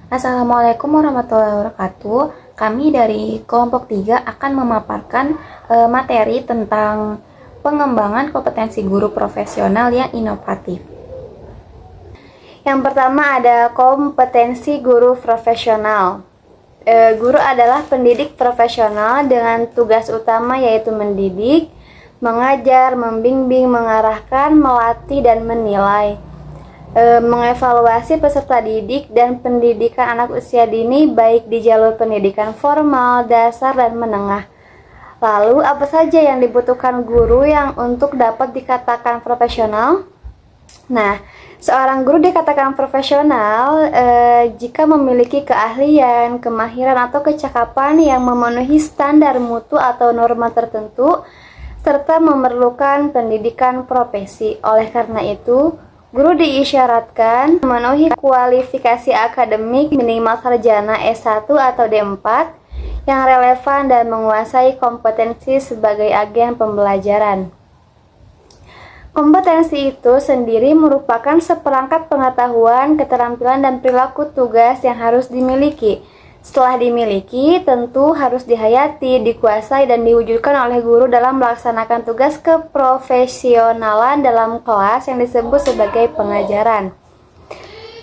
Assalamualaikum warahmatullahi wabarakatuh. Kami dari kelompok 3 akan memaparkan materi tentang pengembangan kompetensi guru profesional yang inovatif. Yang pertama ada kompetensi guru profesional. Guru adalah pendidik profesional dengan tugas utama yaitu mendidik, mengajar, membimbing, mengarahkan, melatih, dan menilai. Mengevaluasi peserta didik dan pendidikan anak usia dini baik di jalur pendidikan formal, dasar, dan menengah. Lalu apa saja yang dibutuhkan guru yang untuk dapat dikatakan profesional? Nah, seorang guru dikatakan profesional jika memiliki keahlian, kemahiran, atau kecakapan yang memenuhi standar mutu atau norma tertentu serta memerlukan pendidikan profesi. Oleh karena itu, guru diisyaratkan memenuhi kualifikasi akademik minimal sarjana S1 atau D4 yang relevan dan menguasai kompetensi sebagai agen pembelajaran. Kompetensi itu sendiri merupakan seperangkat pengetahuan, keterampilan, dan perilaku tugas yang harus dimiliki. Setelah dimiliki, tentu harus dihayati, dikuasai, dan diwujudkan oleh guru dalam melaksanakan tugas keprofesionalan dalam kelas yang disebut sebagai pengajaran.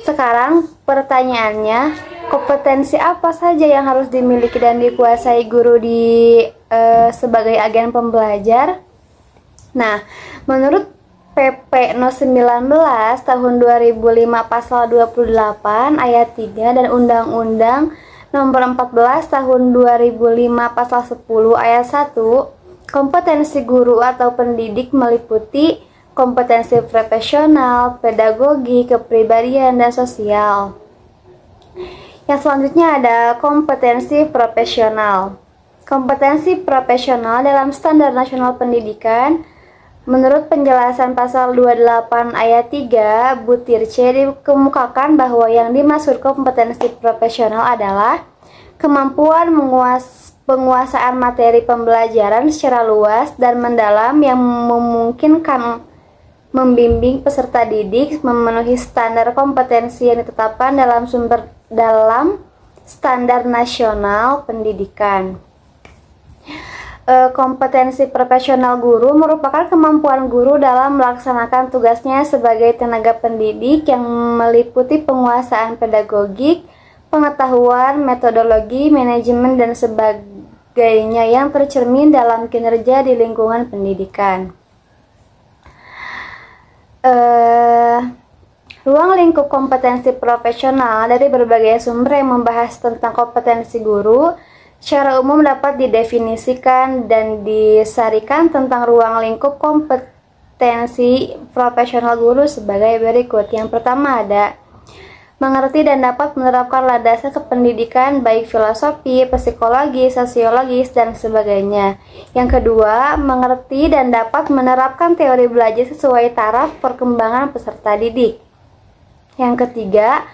Sekarang pertanyaannya, kompetensi apa saja yang harus dimiliki dan dikuasai guru sebagai agen pembelajar? Nah, menurut PP No. 19 tahun 2005 pasal 28 ayat 3 dan Undang-Undang Nomor 14 tahun 2005 pasal 10 ayat 1, kompetensi guru atau pendidik meliputi kompetensi profesional, pedagogi, kepribadian, dan sosial. Yang selanjutnya ada kompetensi profesional. Kompetensi profesional dalam Standar Nasional Pendidikan menurut penjelasan pasal 28 ayat 3 butir C dikemukakan bahwa yang dimaksud kompetensi profesional adalah kemampuan penguasaan materi pembelajaran secara luas dan mendalam yang memungkinkan membimbing peserta didik memenuhi standar kompetensi yang ditetapkan dalam Standar Nasional Pendidikan. Kompetensi profesional guru merupakan kemampuan guru dalam melaksanakan tugasnya sebagai tenaga pendidik yang meliputi penguasaan pedagogik, pengetahuan, metodologi, manajemen, dan sebagainya yang tercermin dalam kinerja di lingkungan pendidikan. Ruang lingkup kompetensi profesional dari berbagai sumber yang membahas tentang kompetensi guru secara umum dapat didefinisikan dan disarikan tentang ruang lingkup kompetensi profesional guru sebagai berikut. Yang pertama ada mengerti dan dapat menerapkan landasan kependidikan baik filosofi, psikologi, sosiologis, dan sebagainya. Yang kedua, mengerti dan dapat menerapkan teori belajar sesuai taraf perkembangan peserta didik. Yang ketiga,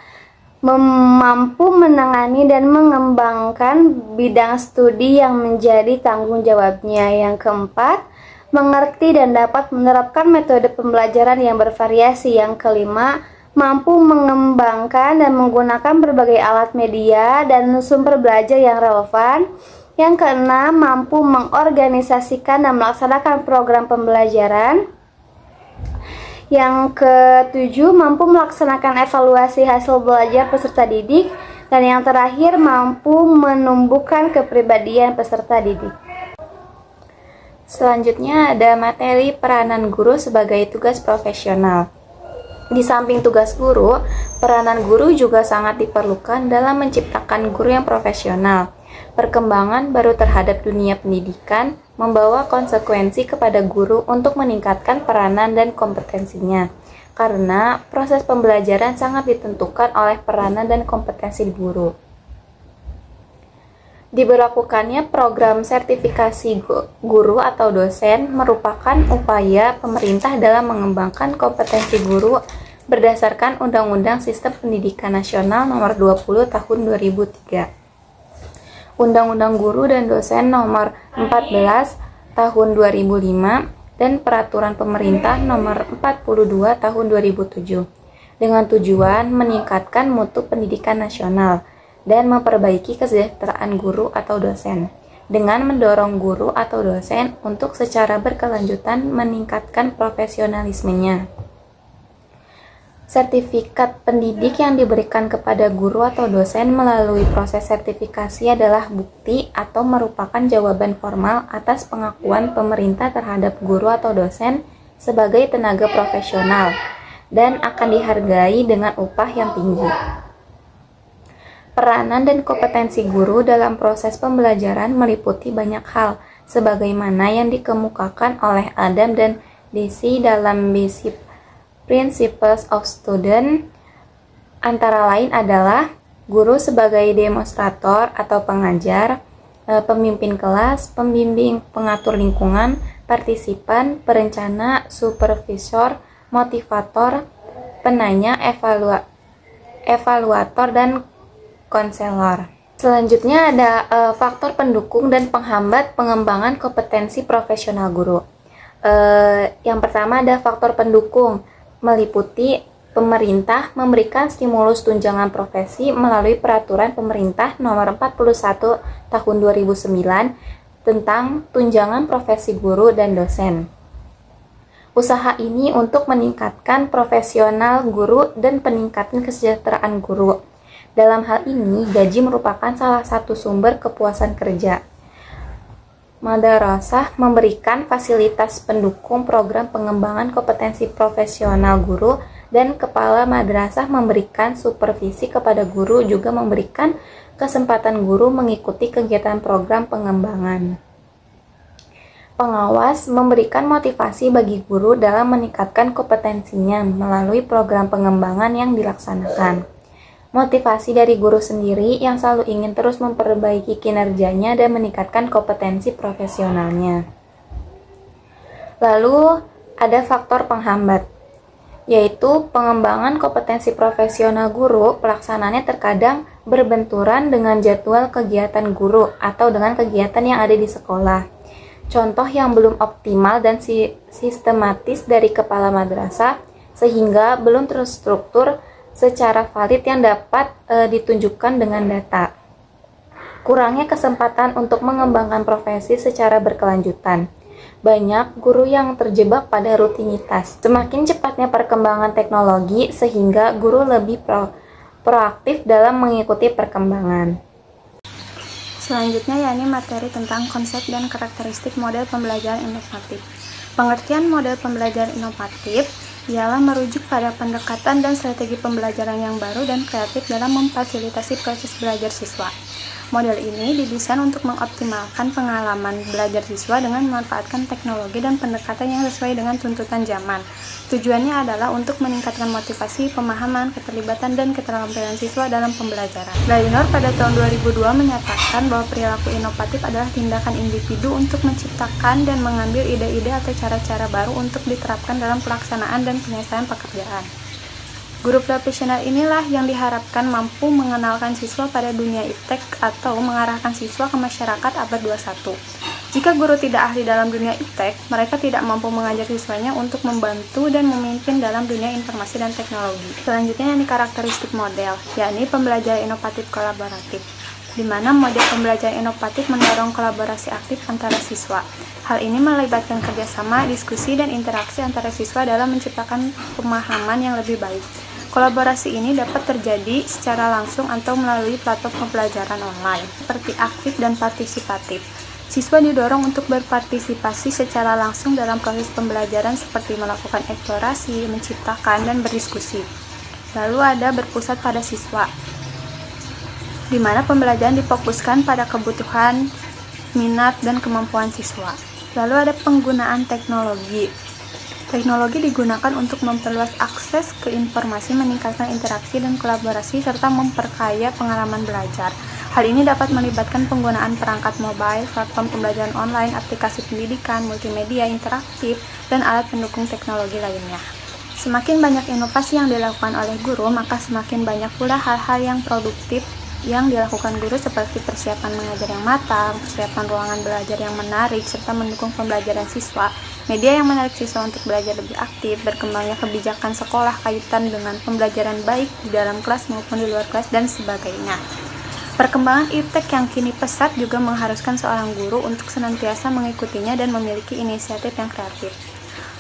mampu menangani dan mengembangkan bidang studi yang menjadi tanggung jawabnya. Yang keempat, mengerti dan dapat menerapkan metode pembelajaran yang bervariasi. Yang kelima, mampu mengembangkan dan menggunakan berbagai alat media dan sumber belajar yang relevan. Yang keenam, mampu mengorganisasikan dan melaksanakan program pembelajaran. Yang ketujuh, mampu melaksanakan evaluasi hasil belajar peserta didik. Dan yang terakhir, mampu menumbuhkan kepribadian peserta didik. Selanjutnya ada materi peranan guru sebagai tugas profesional. Di samping tugas guru, peranan guru juga sangat diperlukan dalam menciptakan guru yang profesional. Perkembangan baru terhadap dunia pendidikan membawa konsekuensi kepada guru untuk meningkatkan peranan dan kompetensinya, karena proses pembelajaran sangat ditentukan oleh peranan dan kompetensi guru. Diberlakukannya program sertifikasi guru atau dosen merupakan upaya pemerintah dalam mengembangkan kompetensi guru berdasarkan Undang-Undang Sistem Pendidikan Nasional Nomor 20 Tahun 2003. Undang-Undang Guru dan Dosen Nomor 14 Tahun 2005 dan Peraturan Pemerintah Nomor 42 Tahun 2007. dengan tujuan meningkatkan mutu pendidikan nasional dan memperbaiki kesejahteraan guru atau dosen, dengan mendorong guru atau dosen untuk secara berkelanjutan meningkatkan profesionalismenya. Sertifikat pendidik yang diberikan kepada guru atau dosen melalui proses sertifikasi adalah bukti atau merupakan jawaban formal atas pengakuan pemerintah terhadap guru atau dosen sebagai tenaga profesional dan akan dihargai dengan upah yang tinggi. Peranan dan kompetensi guru dalam proses pembelajaran meliputi banyak hal, sebagaimana yang dikemukakan oleh Adam dan Deci dalam Basic Principles of Student, antara lain adalah guru sebagai demonstrator atau pengajar, pemimpin kelas, pembimbing, pengatur lingkungan, partisipan, perencana, supervisor, motivator, penanya, evaluator, dan konselor. Selanjutnya ada faktor pendukung dan penghambat pengembangan kompetensi profesional guru. Yang pertama ada faktor pendukung, meliputi pemerintah memberikan stimulus tunjangan profesi melalui peraturan pemerintah nomor 41 tahun 2009 tentang tunjangan profesi guru dan dosen. Usaha ini untuk meningkatkan profesional guru dan peningkatan kesejahteraan guru. Dalam hal ini, gaji merupakan salah satu sumber kepuasan kerja. Madrasah memberikan fasilitas pendukung program pengembangan kompetensi profesional guru dan kepala madrasah memberikan supervisi kepada guru, juga memberikan kesempatan guru mengikuti kegiatan program pengembangan. Pengawas memberikan motivasi bagi guru dalam meningkatkan kompetensinya melalui program pengembangan yang dilaksanakan. Motivasi dari guru sendiri yang selalu ingin terus memperbaiki kinerjanya dan meningkatkan kompetensi profesionalnya. Lalu ada faktor penghambat, yaitu pengembangan kompetensi profesional guru pelaksanaannya terkadang berbenturan dengan jadwal kegiatan guru atau dengan kegiatan yang ada di sekolah. Contoh yang belum optimal dan sistematis dari kepala madrasah sehingga belum terstruktur secara valid yang dapat ditunjukkan dengan data. Kurangnya kesempatan untuk mengembangkan profesi secara berkelanjutan. Banyak guru yang terjebak pada rutinitas. Semakin cepatnya perkembangan teknologi sehingga guru lebih proaktif dalam mengikuti perkembangan. Selanjutnya yakni materi tentang konsep dan karakteristik model pembelajaran inovatif. Pengertian model pembelajaran inovatif ialah merujuk pada pendekatan dan strategi pembelajaran yang baru dan kreatif dalam memfasilitasi proses belajar siswa. Model ini didesain untuk mengoptimalkan pengalaman belajar siswa dengan memanfaatkan teknologi dan pendekatan yang sesuai dengan tuntutan zaman. Tujuannya adalah untuk meningkatkan motivasi, pemahaman, keterlibatan, dan keterampilan siswa dalam pembelajaran. Lainor pada tahun 2002 menyatakan bahwa perilaku inovatif adalah tindakan individu untuk menciptakan dan mengambil ide-ide atau cara-cara baru untuk diterapkan dalam pelaksanaan dan penyelesaian pekerjaan. Guru profesional inilah yang diharapkan mampu mengenalkan siswa pada dunia iptek atau mengarahkan siswa ke masyarakat abad 21. Jika guru tidak ahli dalam dunia iptek, mereka tidak mampu mengajar siswanya untuk membantu dan memimpin dalam dunia informasi dan teknologi. Selanjutnya yang karakteristik model, yakni pembelajaran inovatif kolaboratif, di mana model pembelajaran inovatif mendorong kolaborasi aktif antara siswa. Hal ini melibatkan kerjasama, diskusi, dan interaksi antara siswa dalam menciptakan pemahaman yang lebih baik. Kolaborasi ini dapat terjadi secara langsung atau melalui platform pembelajaran online, seperti aktif dan partisipatif. Siswa didorong untuk berpartisipasi secara langsung dalam proses pembelajaran seperti melakukan eksplorasi, menciptakan, dan berdiskusi. Lalu ada berpusat pada siswa, di mana pembelajaran difokuskan pada kebutuhan, minat, dan kemampuan siswa. Lalu ada penggunaan teknologi. Teknologi digunakan untuk memperluas akses ke informasi, meningkatkan interaksi dan kolaborasi, serta memperkaya pengalaman belajar. Hal ini dapat melibatkan penggunaan perangkat mobile, platform pembelajaran online, aplikasi pendidikan, multimedia interaktif, dan alat pendukung teknologi lainnya. Semakin banyak inovasi yang dilakukan oleh guru, maka semakin banyak pula hal-hal yang produktif yang dilakukan guru seperti persiapan mengajar yang matang, persiapan ruangan belajar yang menarik, serta mendukung pembelajaran siswa. Media yang menarik siswa untuk belajar lebih aktif, berkembangnya kebijakan sekolah kaitan dengan pembelajaran baik di dalam kelas maupun di luar kelas, dan sebagainya. Perkembangan iptek yang kini pesat juga mengharuskan seorang guru untuk senantiasa mengikutinya dan memiliki inisiatif yang kreatif.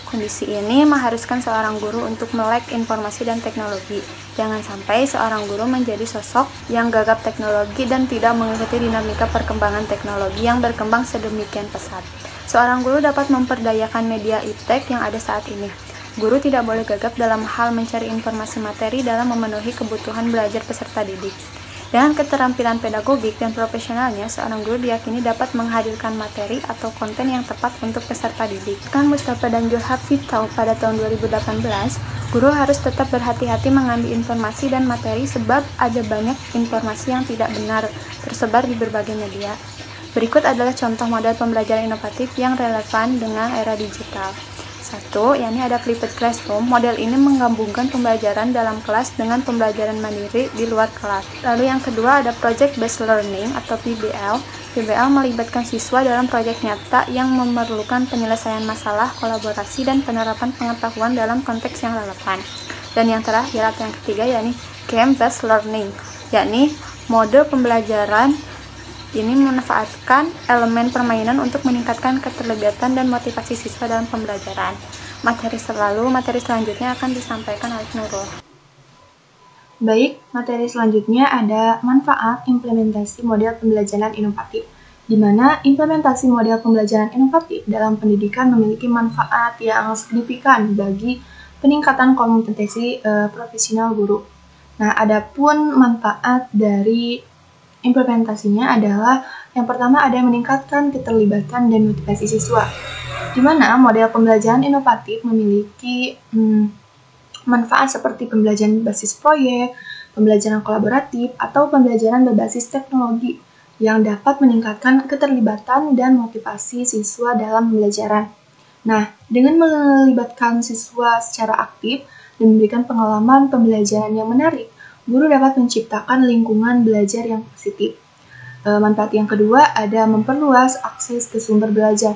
Kondisi ini mengharuskan seorang guru untuk melek informasi dan teknologi. Jangan sampai seorang guru menjadi sosok yang gagap teknologi dan tidak mengikuti dinamika perkembangan teknologi yang berkembang sedemikian pesat. Seorang guru dapat memperdayakan media iptek yang ada saat ini. Guru tidak boleh gagap dalam hal mencari informasi materi dalam memenuhi kebutuhan belajar peserta didik. Dengan keterampilan pedagogik dan profesionalnya, seorang guru diyakini dapat menghadirkan materi atau konten yang tepat untuk peserta didik. Kan Mustafa dan Julhafid tahu pada tahun 2018, guru harus tetap berhati-hati mengambil informasi dan materi sebab ada banyak informasi yang tidak benar tersebar di berbagai media. Berikut adalah contoh model pembelajaran inovatif yang relevan dengan era digital. 1. Yakni ada flipped classroom. Model ini menggabungkan pembelajaran dalam kelas dengan pembelajaran mandiri di luar kelas. Lalu yang kedua ada project based learning atau PBL. PBL melibatkan siswa dalam proyek nyata yang memerlukan penyelesaian masalah, kolaborasi, dan penerapan pengetahuan dalam konteks yang relevan. Dan yang terakhir atau yang ketiga yakni game based learning, yakni mode pembelajaran ini memanfaatkan elemen permainan untuk meningkatkan keterlibatan dan motivasi siswa dalam pembelajaran. Materi selanjutnya akan disampaikan oleh Nurul. Baik, materi selanjutnya ada manfaat implementasi model pembelajaran inovatif, di mana implementasi model pembelajaran inovatif dalam pendidikan memiliki manfaat yang signifikan bagi peningkatan kompetensi profesional guru. Nah, adapun manfaat dari implementasinya adalah yang pertama ada meningkatkan keterlibatan dan motivasi siswa, di mana model pembelajaran inovatif memiliki manfaat seperti pembelajaran berbasis proyek, pembelajaran kolaboratif, atau pembelajaran berbasis teknologi yang dapat meningkatkan keterlibatan dan motivasi siswa dalam pembelajaran. Nah, dengan melibatkan siswa secara aktif dan memberikan pengalaman pembelajaran yang menarik, guru dapat menciptakan lingkungan belajar yang positif. Manfaat yang kedua ada memperluas akses ke sumber belajar.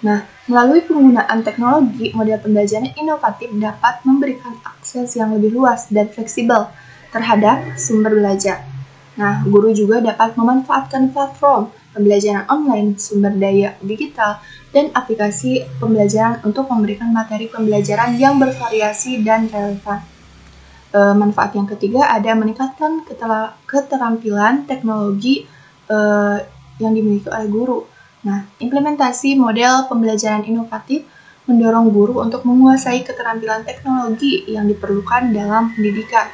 Nah, melalui penggunaan teknologi, model pembelajaran inovatif dapat memberikan akses yang lebih luas dan fleksibel terhadap sumber belajar. Nah, guru juga dapat memanfaatkan platform pembelajaran online, sumber daya digital, dan aplikasi pembelajaran untuk memberikan materi pembelajaran yang bervariasi dan relevan. Manfaat yang ketiga ada meningkatkan keterampilan teknologi yang dimiliki oleh guru. Nah, implementasi model pembelajaran inovatif mendorong guru untuk menguasai keterampilan teknologi yang diperlukan dalam pendidikan.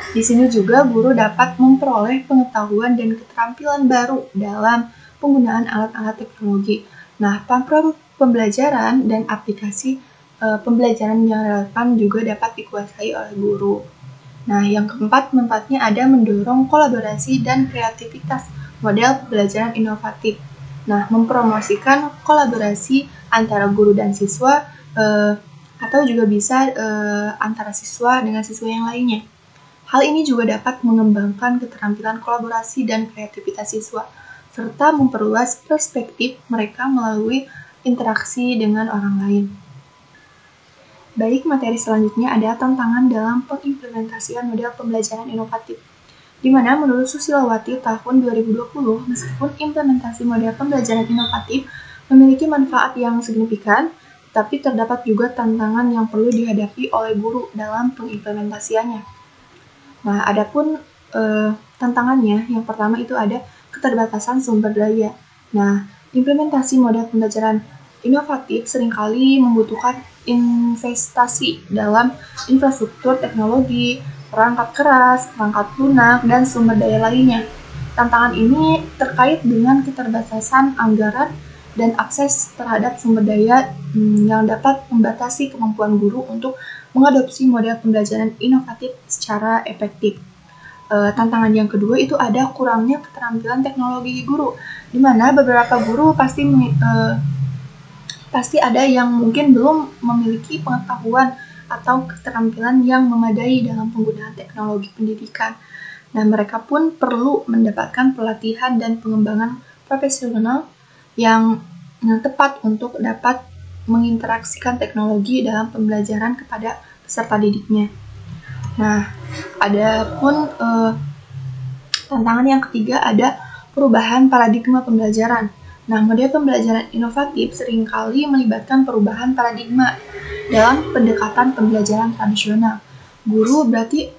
Di sini juga guru dapat memperoleh pengetahuan dan keterampilan baru dalam penggunaan alat-alat teknologi. Nah, platform pembelajaran dan aplikasi pembelajaran yang relevan juga dapat dikuasai oleh guru. Nah, yang keempat, manfaatnya ada mendorong kolaborasi dan kreativitas model pembelajaran inovatif. Nah, mempromosikan kolaborasi antara guru dan siswa atau juga bisa antara siswa dengan siswa yang lainnya. Hal ini juga dapat mengembangkan keterampilan kolaborasi dan kreativitas siswa, serta memperluas perspektif mereka melalui interaksi dengan orang lain. Baik, materi selanjutnya ada tantangan dalam pengimplementasian model pembelajaran inovatif, di mana menurut Susilowati tahun 2020, meskipun implementasi model pembelajaran inovatif memiliki manfaat yang signifikan, tapi terdapat juga tantangan yang perlu dihadapi oleh guru dalam pengimplementasiannya. Nah, adapun tantangannya, yang pertama itu ada keterbatasan sumber daya. Nah, implementasi model pembelajaran inovatif seringkali membutuhkan investasi dalam infrastruktur teknologi, perangkat keras, perangkat lunak, dan sumber daya lainnya. Tantangan ini terkait dengan keterbatasan anggaran dan akses terhadap sumber daya yang dapat membatasi kemampuan guru untuk mengadopsi model pembelajaran inovatif secara efektif. Tantangan yang kedua itu ada kurangnya keterampilan teknologi guru, di mana beberapa guru pasti ada yang mungkin belum memiliki pengetahuan atau keterampilan yang memadai dalam penggunaan teknologi pendidikan. Nah, mereka pun perlu mendapatkan pelatihan dan pengembangan profesional yang tepat untuk dapat menginteraksikan teknologi dalam pembelajaran kepada peserta didiknya. Nah, ada pun tantangan yang ketiga ada perubahan paradigma pembelajaran. Nah, model pembelajaran inovatif seringkali melibatkan perubahan paradigma dalam pendekatan pembelajaran tradisional. Guru berarti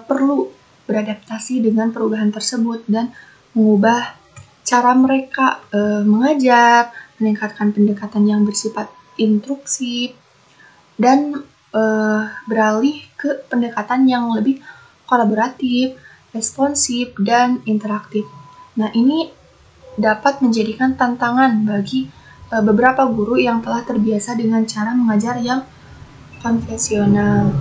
perlu beradaptasi dengan perubahan tersebut dan mengubah cara mereka mengajar, meningkatkan pendekatan yang bersifat instruksi, dan beralih ke pendekatan yang lebih kolaboratif, responsif, dan interaktif. Nah, ini dapat menjadikan tantangan bagi beberapa guru yang telah terbiasa dengan cara mengajar yang konvensional.